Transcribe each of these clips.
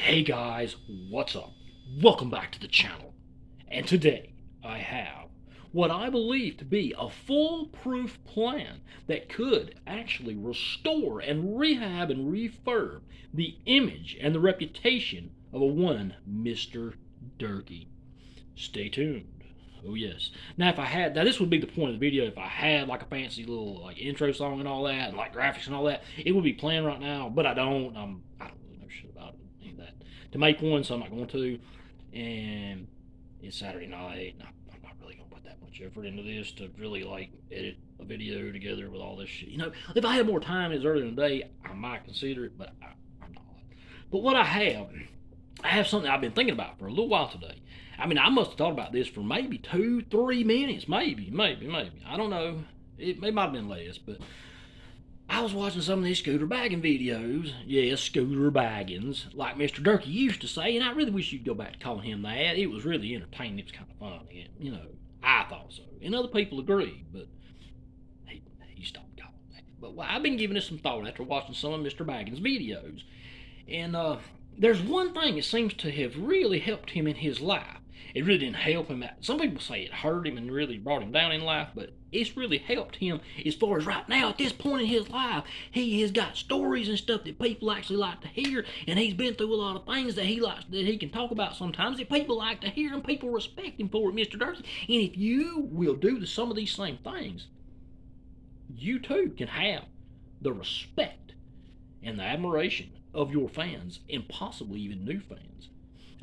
Hey guys, what's up? Welcome back to the channel. And today I have what I believe to be a foolproof plan that could actually restore and rehab and refurb the image and the reputation of a one Mr. Derkie. Stay tuned. Oh yes. Now this would be the point of the video if I had like a fancy little like intro song and all that and like graphics and all that. It would be playing right now, but I don't. I don't really know shit about it. Any of that to make one, so I'm not going to. And it's Saturday night. And I'm not really gonna put that much effort into this to really like edit a video together with all this shit. If I had more time, it's earlier in the day, I might consider it, but I'm not. But what I have something I've been thinking about for a little while today. I mean, I must have thought about this for maybe 2, 3 minutes, maybe. I don't know. It might have been less, but I was watching some of these scooter bagging videos. Yes, scooter baggins, like Mr. Derkie used to say, and I really wish you'd go back to calling him that. It was really entertaining. It was kind of funny. I thought so. And other people agreed, but he stopped calling that. But I've been giving it some thought after watching some of Mr. Baggins' videos. And there's one thing that seems to have really helped him in his life. It really didn't help him out. Some people say it hurt him and really brought him down in life, but it's really helped him as far as right now at this point in his life. He has got stories and stuff that people actually like to hear, and he's been through a lot of things that he can talk about sometimes that people like to hear and people respect him for it, Mr. Derkie. And if you will do some of these same things, you too can have the respect and the admiration of your fans and possibly even new fans.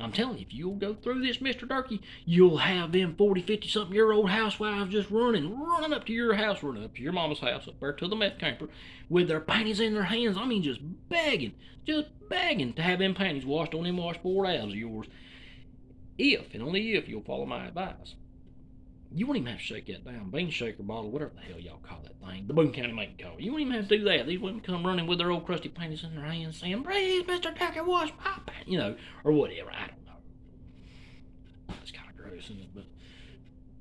I'm telling you, if you'll go through this, Mr. Derkie, you'll have them 40, 50 something year old housewives just running up to your house, running up to your mama's house, up there to the meth camper, with their panties in their hands. I mean, just begging to have them panties washed on them washboard abs of yours. If, and only if, you'll follow my advice. You won't even have to shake that damn bean shaker bottle, whatever the hell y'all call that thing. The Boone County making call. You won't even have to do that. These women come running with their old crusty panties in their hands saying, "Please, Mr. Derkie, wash my panties," or whatever. I don't know. It's kind of gross, isn't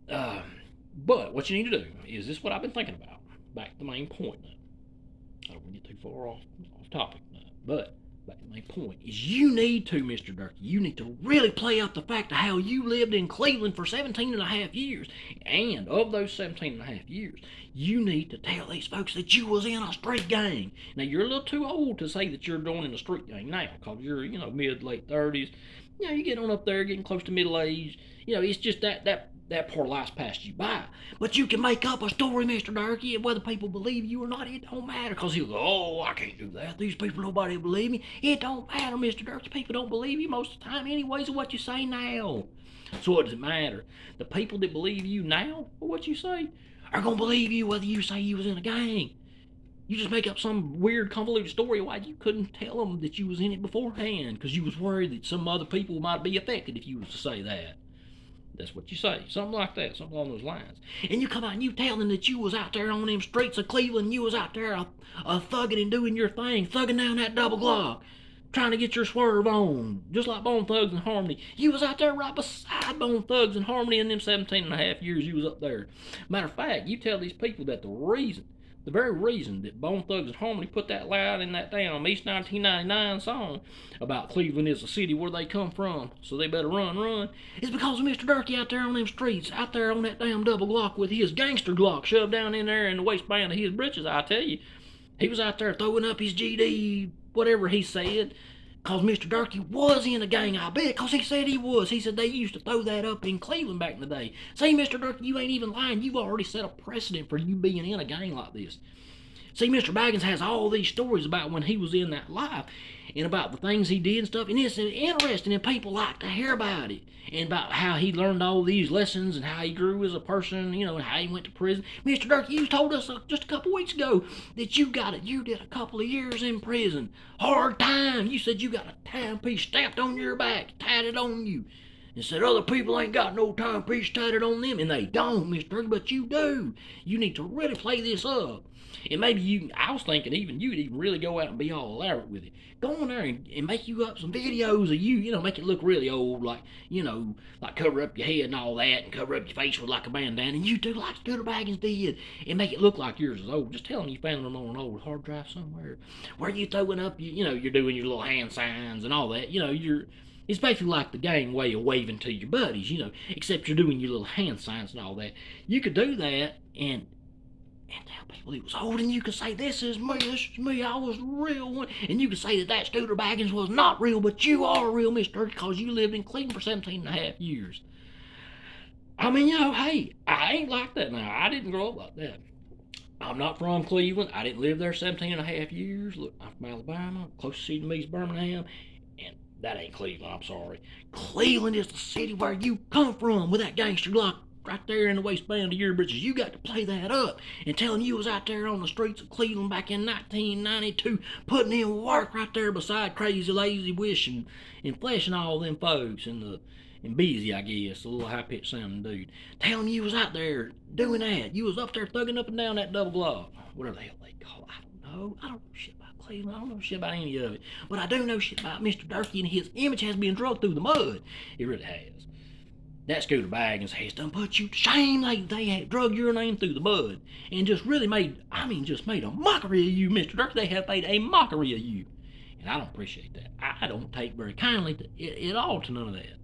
it? But what you need to do is this: what I've been thinking about. Back to the main point now. I don't want to get too far off topic now, but back to the main point is you need to, Mr. Derkie, you need to really play up the fact of how you lived in Cleveland for 17 and a half years. And of those 17 and a half years, you need to tell these folks that you was in a street gang. Now, you're a little too old to say that you're joining a street gang now, because you're, mid, late 30s. You get on up there, getting close to middle age. It's just that part of life's passed you by. But you can make up a story, Mr. Derkie, and whether people believe you or not, it don't matter. Because he'll go, "Oh, I can't do that. These people, nobody will believe me." It don't matter, Mr. Derkie. People don't believe you most of the time anyways of what you say now. So what does it matter? The people that believe you now for what you say are going to believe you whether you say you was in a gang. You just make up some weird convoluted story why you couldn't tell them that you was in it beforehand because you was worried that some other people might be affected if you was to say that. That's what you say. Something like that. Something along those lines. And you come out and you tell them that you was out there on them streets of Cleveland. You was out there thugging and doing your thing. Thugging down that double Glock. Trying to get your swerve on. Just like Bone Thugs and Harmony. You was out there right beside Bone Thugs and Harmony in them 17 and a half years you was up there. Matter of fact, you tell these people that the very reason that Bone Thugs and Harmony put that loud in that damn East 1999 song about Cleveland is the city where they come from, so they better run, is because of Mr. Derkie out there on them streets, out there on that damn double Glock with his gangster Glock shoved down in there in the waistband of his britches, I tell you. He was out there throwing up his GD, whatever he said, because Mr. Derkie was in a gang, I bet, because he said he was. He said they used to throw that up in Cleveland back in the day. See, Mr. Derkie, you ain't even lying. You've already set a precedent for you being in a gang like this. See, Mr. Baggins has all these stories about when he was in that life and about the things he did and stuff, and it's interesting, and people like to hear about it, and about how he learned all these lessons and how he grew as a person, and how he went to prison. Mr. Derkie, you told us just a couple weeks ago that you did a couple of years in prison. Hard time. You said you got a timepiece stamped on your back, tied it on you. and said other people ain't got no timepiece tatted on them, and they don't, Mr. Derkie, but you do. You need to really play this up. And maybe I was thinking even you'd even really go out and be all elaborate with it. Go on there and make you up some videos of you, make it look really old, like, like cover up your head and all that, and cover up your face with like a bandana, and you do like Scooter Baggins did, and make it look like yours is old. Just tell them you found them on an old hard drive somewhere, where you throwing up, you're doing your little hand signs and all that. It's basically like the gang way of waving to your buddies, except you're doing your little hand signs and all that. You could do that and tell people it was old, and you could say, this is me, I was the real one. And you could say that Scooter Baggins was not real, but you are real, Mr. because you lived in Cleveland for 17 and a half years. I mean, hey, I ain't like that now. I didn't grow up like that. I'm not from Cleveland. I didn't live there 17 and a half years. Look, I'm from Alabama. Closest city to me is Birmingham. And that ain't Cleveland, I'm sorry. Cleveland is the city where you come from with that gangster lock right there in the waistband of your britches. You got to play that up and tell them you was out there on the streets of Cleveland back in 1992 putting in work right there beside Crazy Lazy Wish and Flesh and all them folks and Beezy, I guess, the little high-pitched sounding dude. Tell them you was out there doing that. You was up there thugging up and down that double block. Whatever the hell they call it. I don't know shit about Cleveland. I don't know shit about any of it. But I do know shit about Mr. Derkie, and his image has been drugged through the mud. It really has. That Scooter Baggins has done put you to shame. They had drug your name through the mud and just really made a mockery of you, Mr. Derkie. They have made a mockery of you. And I don't appreciate that. I don't take very kindly at all to none of that.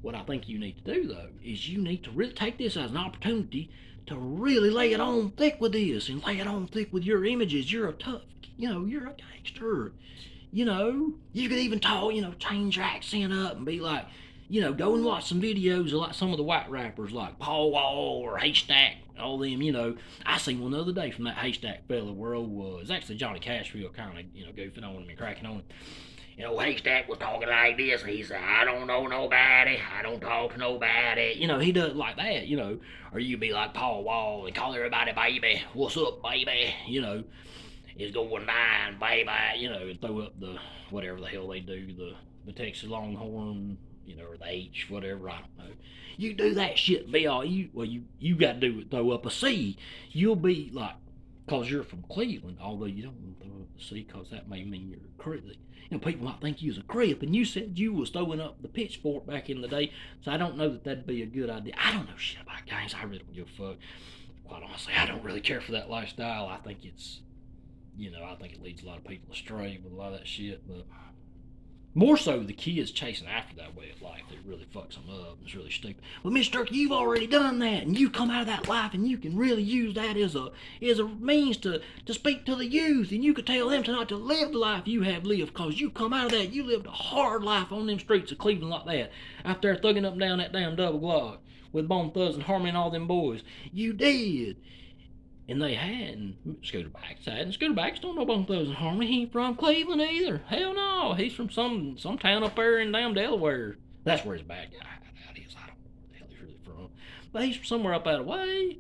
What I think you need to do, though, is you need to really take this as an opportunity to really lay it on thick with this and lay it on thick with your images. You're a tough, you're a gangster. You could even talk, change your accent up and be like, go and watch some videos of like some of the white rappers like Paul Wall or Haystack, all them, I seen one the other day from that Haystack fella where it's actually Johnny Cashville kind of, goofing on him and cracking on him. Haystack was talking like this. He said, I don't know nobody. I don't talk to nobody. He does it like that, Or you be like Paul Wall and call everybody baby. What's up, baby? It's going down, baby. And throw up the, whatever the hell they do, the Texas Longhorn, or the H, whatever, I don't know. You do that shit, be all you got to do it, throw up a C. You'll be like, because you're from Cleveland, although you don't want to throw up the C because that may mean you're a crip. People might think you was a crip, and you said you was throwing up the pitchfork back in the day, so I don't know that that'd be a good idea. I don't know shit about gangs. I really don't give a fuck. Quite honestly, I don't really care for that lifestyle. I think it's, I think it leads a lot of people astray with a lot of that shit, but more so the kids chasing after that way of life that really fucks them up. It's really stupid. But Mr. Derkie, you've already done that, and you come out of that life, and you can really use that as a means to speak to the youth, and you could tell them to not to live the life you have lived, because you come out of that, you lived a hard life on them streets of Cleveland like that, out there thugging up and down that damn double block with Bone Thugs and Harmony and all them boys. You did. And they hadn't. Scooter Baggins hadn't. Scooter Baggins don't know Bone Thugs and Harmony. He ain't from Cleveland either. Hell no. He's from some town up there in damn Delaware. That's where his bad guy is. I don't know where the hell he's really from. But he's from somewhere up that way.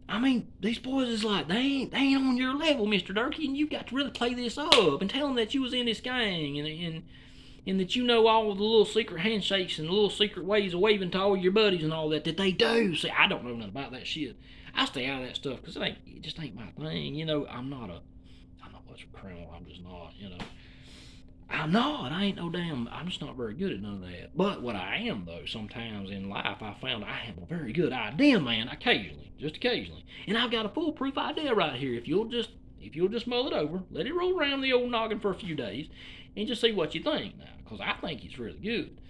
I mean, these boys is like, they ain't on your level, Mr. Derkie, and you got to really play this up and tell them that you was in this gang and that you know all the little secret handshakes and the little secret ways of waving to all your buddies and all that they do. See, I don't know nothing about that shit. I stay out of that stuff because it just ain't my thing. I'm not much of a criminal. I'm just not, I'm not. I'm just not very good at none of that. But what I am, though, sometimes in life, I found I have a very good idea, man, just occasionally. And I've got a foolproof idea right here. If you'll just mull it over, let it roll around the old noggin for a few days, and just see what you think now, because I think it's really good.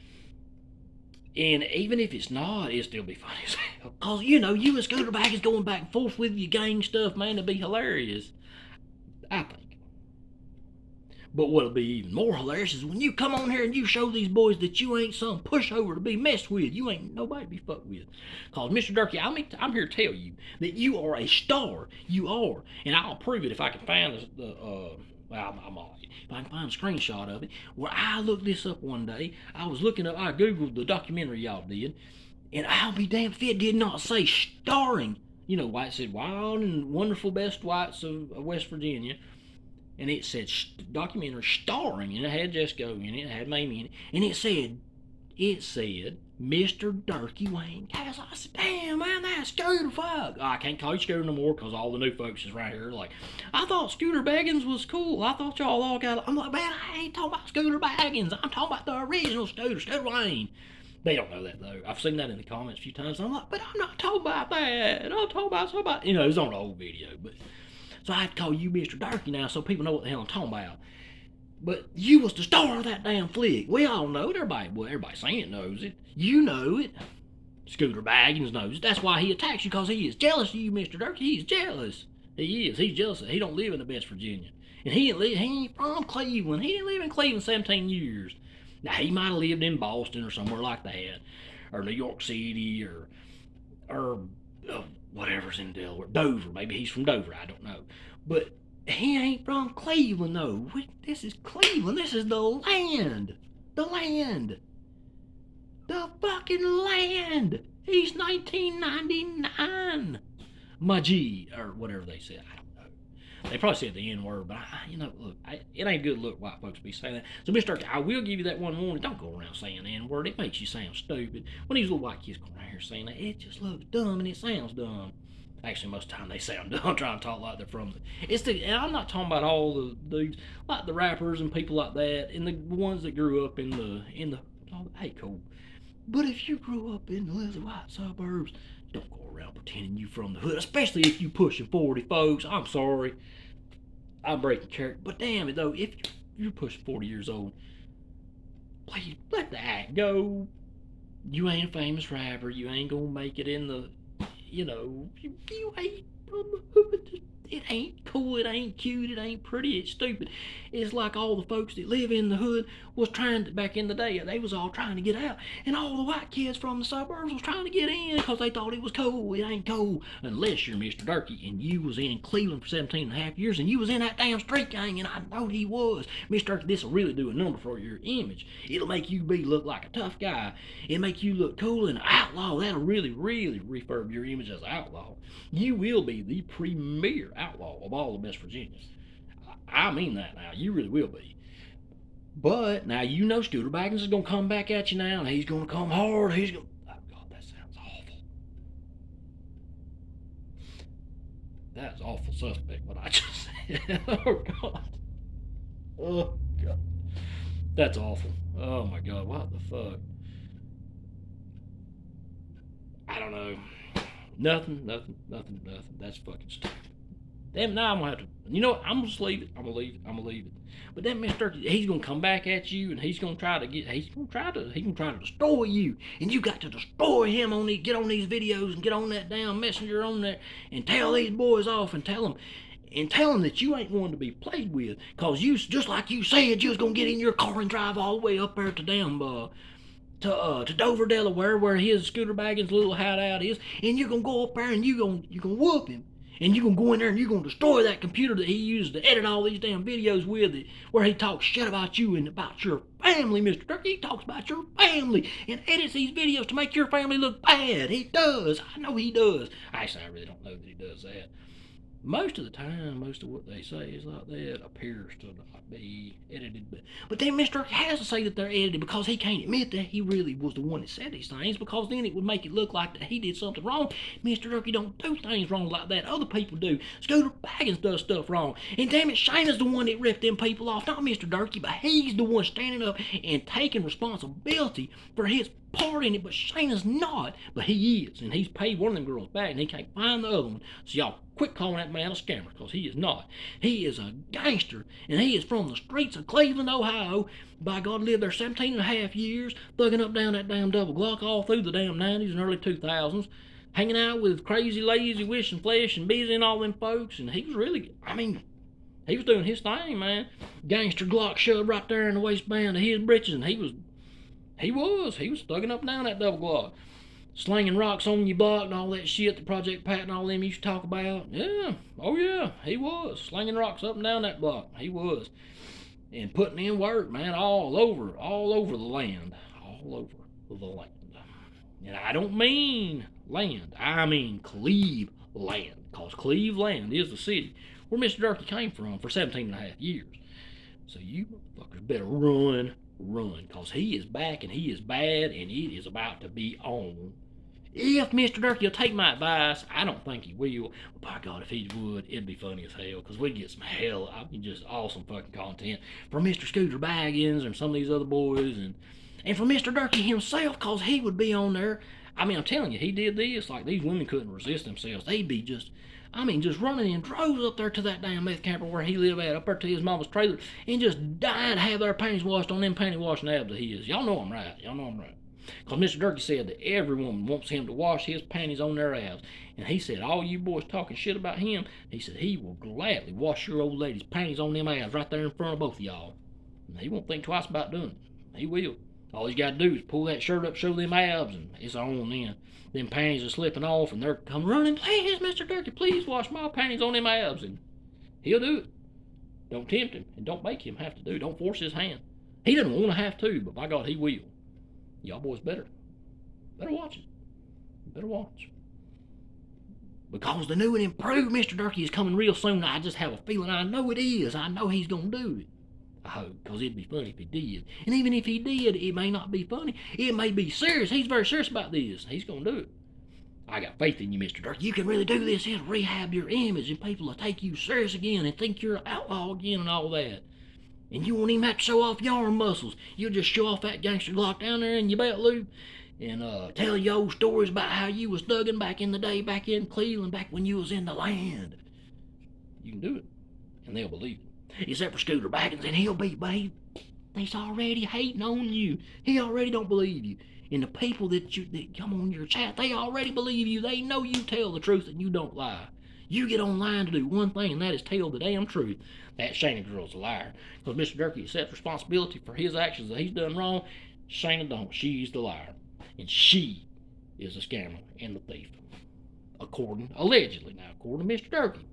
And even if it's not, it'll still be funny as hell. Because, you and Scooter Baggins going back and forth with your gang stuff, man, it'd be hilarious. I think. But what'll be even more hilarious is when you come on here and you show these boys that you ain't some pushover to be messed with. You ain't nobody to be fucked with. Because, Mr. Derkie, I'm here to tell you that you are a star. You are. And I'll prove it if I can find if I can find a screenshot of it, where I looked this up one day. I Googled the documentary y'all did, and I'll be damned if it did not say starring. Why it said Wild and Wonderful Best Whites of West Virginia, and it said documentary starring, and it had Jesco in it, it had Mamie in it, and it said It said, Mr. Derkie Wayne Castle. I said, damn, man, that's Scooter fuck. I can't call you Scooter no more because all the new folks is right here. Like, I thought Scooter Baggins was cool. I thought y'all all got. I'm like, man, I ain't talking about Scooter Baggins. I'm talking about the original Scooter Wayne. They don't know that though. I've seen that in the comments a few times. I'm like, but I'm not talking about that. I'm talking about somebody. You know, it was on an old video, but so I have to call you Mr. Derkie now so people know what the hell I'm talking about. But you was the star of that damn flick. We all know it. Everybody saying it knows it. You know it. Scooter Baggins knows it. That's why he attacks you, because he is jealous of you, Mr. Derkie. He's jealous. He is. He's jealous. He don't live in the best Virginia. And he ain't from Cleveland. He didn't live in Cleveland 17 years. Now, he might have lived in Boston or somewhere like that. Or New York City or whatever's in Delaware. Dover. Maybe he's from Dover. I don't know. But he ain't from Cleveland, though. This is Cleveland. This is the land. The land. The fucking land. He's 1999. My G, or whatever they said. I don't know. They probably said the N-word, but look, it ain't good look white folks be saying that. So, Mr. Derkie, I will give you that one warning. Don't go around saying the N-word. It makes you sound stupid. When these little white kids go around here saying that, it just looks dumb and it sounds dumb. Actually, most of the time they sound dumb trying to talk like they're from and I'm not talking about all the dudes, like the rappers and people like that, and the ones that grew up in the hey, cool. But if you grew up in the little white suburbs, don't go around pretending you from the hood, especially if you pushing 40, folks. I'm sorry. I'm breaking character. But damn it, though, if you're pushing 40 years old, please let the act go. You ain't a famous rapper. You ain't gonna make it in the, you ain't from the hood. It ain't cool, it ain't cute, it ain't pretty, it's stupid. It's like all the folks that live in the hood was trying to, back in the day, they was all trying to get out. And all the white kids from the suburbs was trying to get in because they thought it was cool. It ain't cool unless you're Mr. Derkie and you was in Cleveland for 17 and a half years and you was in that damn street gang, and I know he was. Mr. Derkie, this will really do a number for your image. It'll make you look like a tough guy. It'll make you look cool and an outlaw. That'll really, really refurb your image as an outlaw. You will be the premier outlaw of all of West Virginia. I mean that now. You really will be. But now you know Scooter Baggins is going to come back at you now, and he's going to come hard. Oh, God, that sounds awful. That's awful suspect, what I just said. Oh, God. Oh, God. That's awful. Oh, my God. What the fuck? I don't know. Nothing. That's fucking stupid. Damn, now I'm gonna have to. You know what? I'm gonna just leave it. I'm gonna leave it. But that Mr. Derkie, he's gonna come back at you, and he's gonna try to destroy you, and you got to destroy him get on these videos and get on that damn messenger on there and tell these boys off and tell them that you ain't one to be played with, cause you, just like you said, you was gonna get in your car and drive all the way up there to damn to Dover, Delaware, where his Scooter Baggins' little hideout is, and you're gonna go up there and you're gonna whoop him. And you're going to go in there and you're going to destroy that computer that he used to edit all these damn videos with, where he talks shit about you and about your family, Mr. Derkie. He talks about your family and edits these videos to make your family look bad. He does. I know he does. Actually, I really don't know that he does that. Most of the time, most of what they say is like that appears to not be edited. But then Mr. Derkie has to say that they're edited because he can't admit that he really was the one that said these things, because then it would make it look like that he did something wrong. Mr. Derkie don't do things wrong like that. Other people do. Scooter Baggins does stuff wrong. And damn it, Shayna's the one that ripped them people off. Not Mr. Derkie, but he's the one standing up and taking responsibility for his part in it, but Shayna's not. But he is, and he's paid one of them girls back, and he can't find the other one. So y'all quit calling that man a scammer, because he is not. He is a gangster, and he is from the streets of Cleveland, Ohio. By God, lived there 17 and a half years, thugging up down that damn double Glock all through the damn 90s and early 2000s, hanging out with crazy, lazy, wishing flesh and busy and all them folks, and he was really, he was doing his thing, man. Gangster Glock shoved right there in the waistband of his britches, and he was thugging up and down that double Glock, slinging rocks on your block and all that shit that Project Pat and all them used to talk about. Yeah, oh yeah, he was slinging rocks up and down that block. He was, and putting in work, man, all over the land, And I don't mean land, I mean Cleveland, because Cleveland is the city where Mr. Derkie came from for 17 and a half years. So you motherfuckers better run run, because he is back and he is bad and it is about to be on. If Mr. Derkie will take my advice, I don't think he will. But by God, if he would, it'd be funny as hell, because we'd get some just awesome fucking content from Mr. Scooter Baggins and some of these other boys, and from Mr. Derkie himself, because he would be on there. I mean, I'm telling you, he did this. Like, these women couldn't resist themselves. They'd be just, just running in droves up there to that damn meth camper where he lived at, up there to his mama's trailer, and just dying to have their panties washed on them panty washing abs of his. Y'all know I'm right. Y'all know I'm right. Because Mr. Derkie said that every woman wants him to wash his panties on their abs. And he said, all you boys talking shit about him, he said he will gladly wash your old lady's panties on them abs right there in front of both of y'all. And he won't think twice about doing it. He will. All he's got to do is pull that shirt up, show them abs, and it's on then. Them panties are slipping off, and they're coming running, please, Mr. Derkie, please wash my panties on them abs. And he'll do it. Don't tempt him, and don't make him have to do it. Don't force his hand. He doesn't want to have to, but by God, he will. Y'all boys better watch it. Better watch. Because the new and improved Mr. Derkie is coming real soon. I just have a feeling, I know it is. I know he's going to do it. I hope, because it'd be funny if he did. And even if he did, it may not be funny. It may be serious. He's very serious about this. He's going to do it. I got faith in you, Mr. Derkie. You can really do this. It'll rehab your image, and people will take you serious again and think you're an outlaw again and all that. And you won't even have to show off your arm muscles. You'll just show off that gangster Glock down there in your belt loop and tell your old stories about how you was thugging back in the day, back in Cleveland, back when you was in the land. You can do it, and they'll believe it. Except for Scooter Baggins, and he'll be, babe. He's already hating on you. He already don't believe you. And the people that come on your chat, they already believe you. They know you tell the truth and you don't lie. You get online to do one thing, and that is tell the damn truth. That Shayna girl's a liar. Because Mr. Derkie accepts responsibility for his actions that he's done wrong. Shayna don't. She's the liar. And she is a scammer and the thief. Allegedly now, according to Mr. Derkie.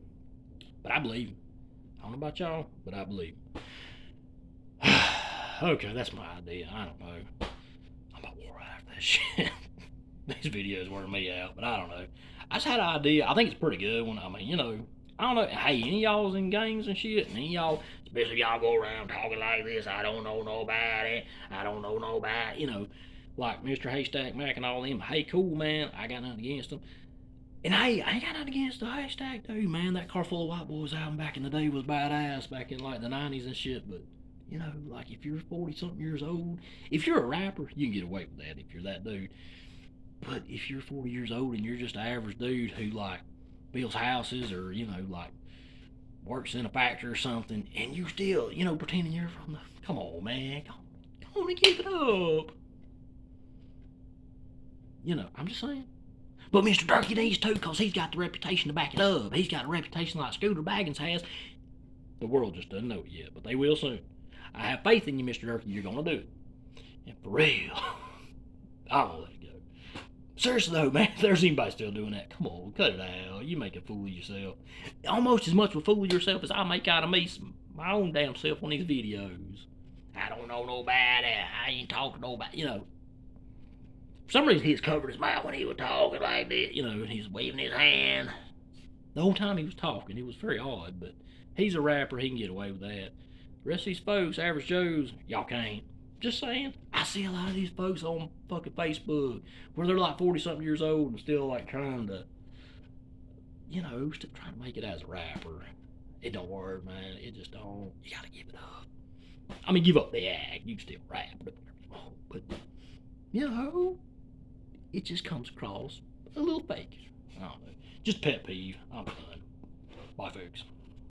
But I believe him. I don't know about y'all, but I believe him. Okay, that's my idea. I don't know. I'm about wore out after that shit. These videos wear me out, but I don't know. I just had an idea. I think it's a pretty good one. I mean, I don't know. Hey, any of y'all's in gangs and shit, and any of y'all, especially if y'all go around talking like this, I don't know nobody, like Mr. Haystack Mac and all them. Hey, cool, man. I got nothing against them. And hey, I ain't got nothing against the Haystack dude, man. That car full of white boys out back in the day was badass back in like the 90s and shit, but like if you're 40-something years old, if you're a rapper, you can get away with that if you're that dude. But if you're 40 years old and you're just an average dude who like builds houses or like works in a factory or something, and you still pretending you're from the, come on, man, come on and keep it up. I'm just saying. But Mr. Derkie needs to, because he's got the reputation to back it up. He's got a reputation like Scooter Baggins has. The world just doesn't know it yet, but they will soon. I have faith in you, Mr. Derkie. You're going to do it. And for real, I'm going to let it go. Seriously though, man, if there's anybody still doing that, come on, cut it out. You make a fool of yourself. Almost as much of a fool of yourself as I make out of me, my own damn self on these videos. I don't know nobody. I ain't talking to nobody, For some reason, he's covered his mouth when he was talking like that, and he's waving his hand. The whole time he was talking, it was very odd, but he's a rapper, he can get away with that. The rest of these folks, average Joes, y'all can't. Just saying. I see a lot of these folks on fucking Facebook where they're like 40-something years old and still like trying to, still trying to make it as a rapper. It don't work, man. It just don't. You gotta give it up. I mean, give up the act. You can still rap, but it just comes across a little fake. I don't know. Just pet peeve. I'm done. Bye, folks.